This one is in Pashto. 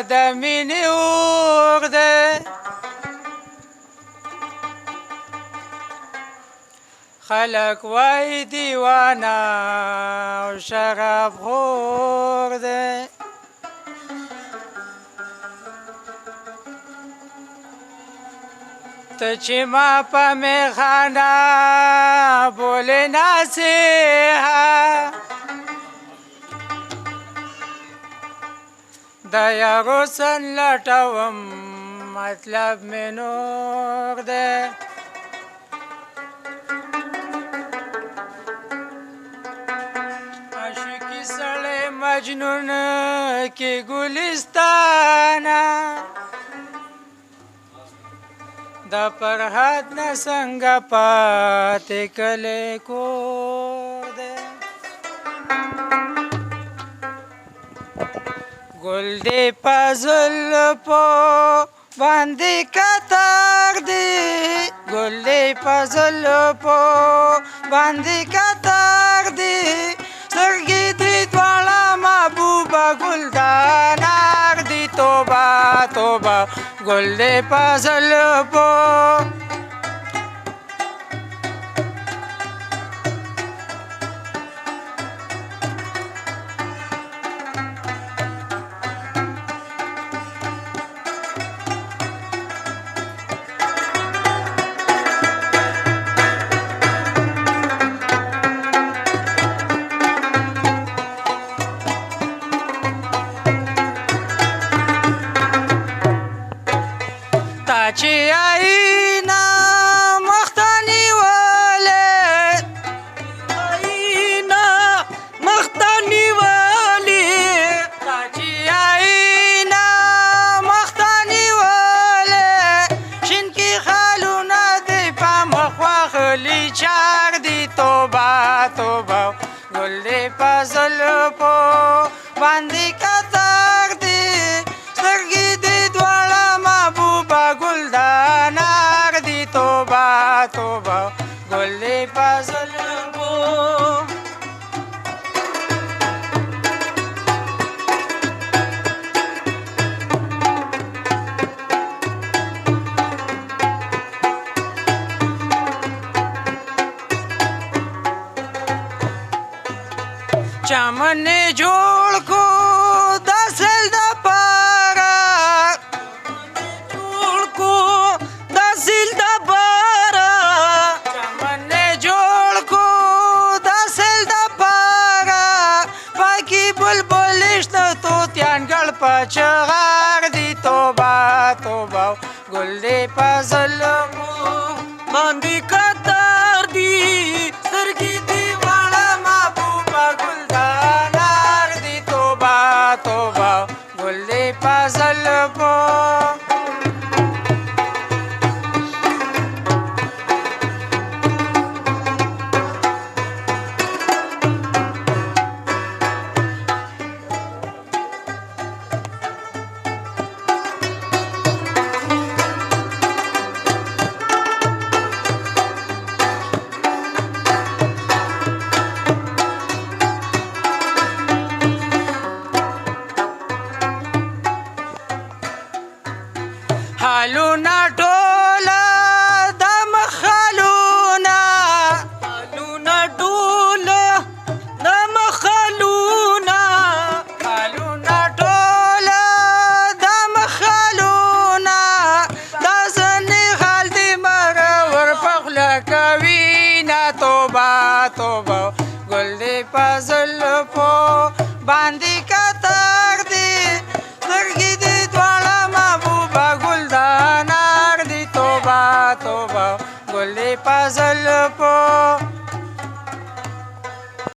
د مینې اور دی خلک وایي دیوانه او شراب خور دی ته چې ما په میخانه بولې نصیحه د یارو سن لټوم مطلب مې نور دی عاشقي سړی مجنون کې ګلستانه د فرحت نه څنګه پاتې کلی کور دی ګل دې په زلفو باندې کتار دی ګل دې په زلفو باندې کتار دی سترګې دې دواړه محبوبه ګلدانار دی توبه توبه ګل دې په زلفو چې آیینه مخته نیولې آیینه مخته نیولې تا چې آیینه مخته نیولې شینکي خالونه دې په مخ واخلي چار دي توبه توبه ګل دې په زلفو باندې کتار دي سترګې دې دواړه محبوبه ګلدانار دی توبه توبه ګل دې په زلفو چمن جوړ کو د سیل دپاره جوړ کو د سیل دپاره چمن جوړ کو د سیل دپاره پاکي بلبل شته طوطیان ګړ په چغار دي توبه توبه ګل دې په زلفو باندې کتار دي سترګې دې واړه محبوبه ګلدانار دي توبه توبه ګل دې په زلفو حالونه ټوله د مخالونه حالونه ټوله د مخالونه حالونه ټوله د مخالونه دا ځنې حال دې مره ورپخله کوي نه توبه توبه ګل دې په زلفو باندې کتار دي سترګې دې دواړه محبوبه ګلدانار دی توبه توبه ګل دې په زلفو